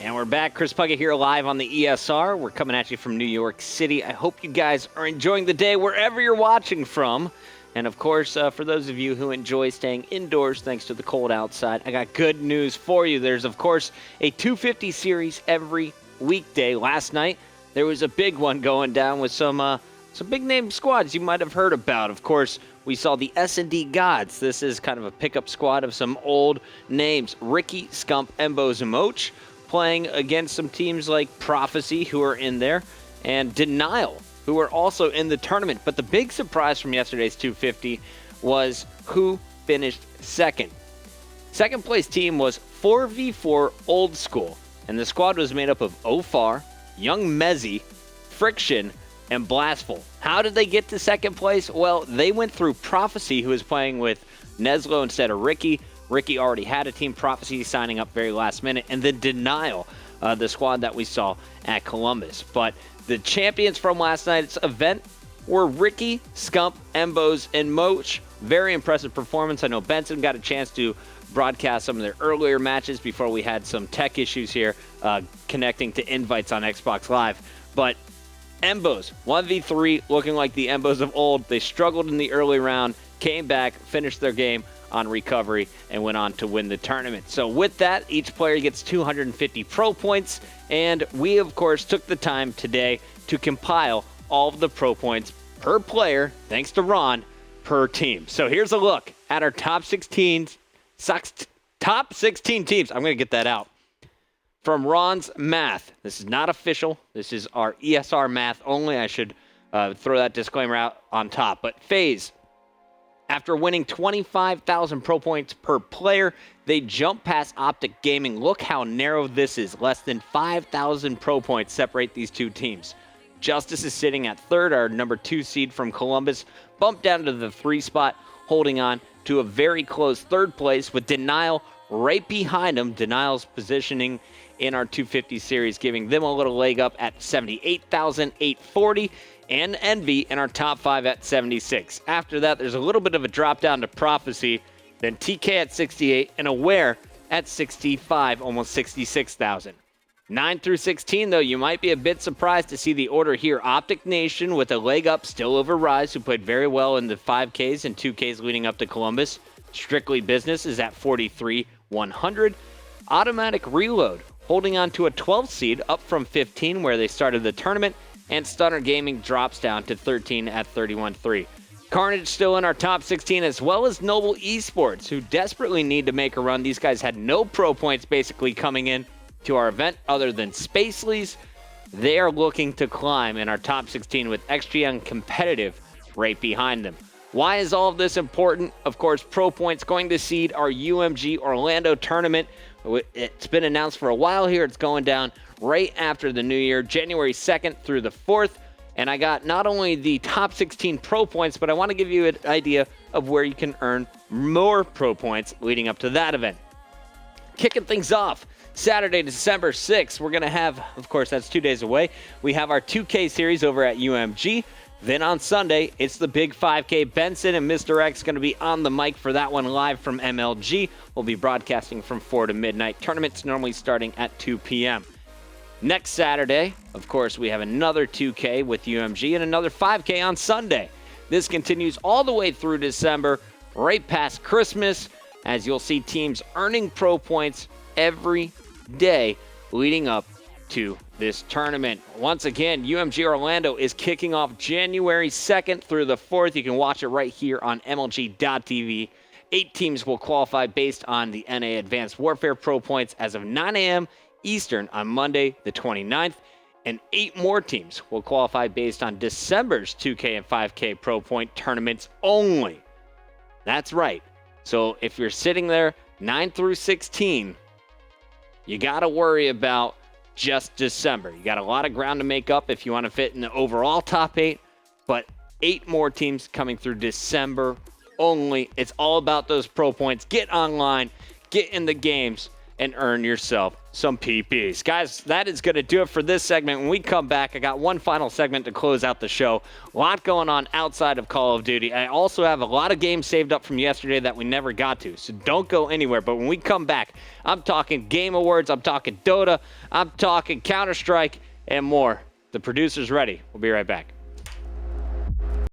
And we're back. Chris Puckett here live on the ESR. We're coming at you from New York City. I hope you guys are enjoying the day wherever you're watching from. And, of course, for those of you who enjoy staying indoors thanks to the cold outside, I got good news for you. There's, of course, a 250 series every weekday. Last night, there was a big one going down with some big-name squads you might have heard about. Of course, we saw the S&D Gods. This is kind of a pickup squad of some old names. Ricky, Scump, Embo, Zamoch, playing against some teams like Prophecy, who are in there, and Denial, who are also in the tournament. But the big surprise from yesterday's 250 was who finished second. Second place team was 4v4 Old School, and the squad was made up of Ofar, Young Mezzy, Friction, and Blastful. How did they get to second place? Well, they went through Prophecy, who was playing with Neslo instead of Ricky. Ricky already had a team. Prophecy signing up very last minute. And then Denial, the squad that we saw at Columbus. But the champions from last night's event were Ricky, Scump, Embos, and Moch. Very impressive performance. I know Benson got a chance to broadcast some of their earlier matches before we had some tech issues here connecting to invites on Xbox Live. But Embos, 1v3, looking like the Embos of old. They struggled in the early round, came back, finished their game on recovery, and went on to win the tournament. So with that, each player gets 250 pro points, and we, of course, took the time today to compile all of the pro points per player, thanks to Ron, per team. So here's a look at our top 16 teams. I'm going to get that out. From Ron's math. This is not official. This is our ESR math only. I should throw that disclaimer out on top. But FaZe, after winning 25,000 pro points per player, they jump past Optic Gaming. Look how narrow this is. Less than 5,000 pro points separate these two teams. Justice is sitting at third, our number 2 seed from Columbus, bumped down to the 3 spot, holding on to a very close third place with Denial right behind him. Denial's positioning in our 250 series, giving them a little leg up at 78,840. And Envy in our top 5 at 76. After that, there's a little bit of a drop down to Prophecy, then TK at 68, and Aware at 65, almost 66,000. 9 through 16, though, you might be a bit surprised to see the order here. Optic Nation with a leg up still over Rise, who played very well in the 5Ks and 2Ks leading up to Columbus. Strictly Business is at 43,100. Automatic Reload holding on to a 12 seed, up from 15 where they started the tournament. And Stunner Gaming drops down to 13 at 31.3. Carnage still in our top 16, as well as Noble eSports, who desperately need to make a run. These guys had no pro points basically coming in to our event other than Spacely's. They are looking to climb in our top 16 with XGN Competitive right behind them. Why is all of this important? Of course, pro points going to seed our UMG Orlando tournament. It's been announced for a while here. It's going down right after the new year, January 2nd through the 4th. And I got not only the top 16 pro points, but I want to give you an idea of where you can earn more pro points leading up to that event. Kicking things off, Saturday, December 6th, we're going to have, of course, that's 2 days away, we have our 2K series over at UMG. Then on Sunday, it's the big 5K. Benson and Mr. X going to be on the mic for that one live from MLG. We'll be broadcasting from 4 to midnight. Tournaments normally starting at 2 p.m. Next Saturday, of course, we have another 2K with UMG and another 5K on Sunday. This continues all the way through December, right past Christmas, as you'll see teams earning pro points every day leading up to this tournament. Once again, UMG Orlando is kicking off January 2nd through the 4th. You can watch it right here on MLG.tv. 8 teams will qualify based on the NA Advanced Warfare pro points as of 9 a.m. Eastern on Monday, the 29th, and 8 more teams will qualify based on December's 2K and 5K pro point tournaments only. That's right. So if you're sitting there 9 through 16, you got to worry about just December. You got a lot of ground to make up if you want to fit in the overall top 8, but 8 more teams coming through December only. It's all about those pro points. Get online, get in the games, and earn yourself some PPs. Guys, that is going to do it for this segment. When we come back, I got one final segment to close out the show. A lot going on outside of Call of Duty. I also have a lot of games saved up from yesterday that we never got to, so don't go anywhere. But when we come back, I'm talking Game Awards, I'm talking Dota, I'm talking Counter-Strike, and more. The producer's ready. We'll be right back.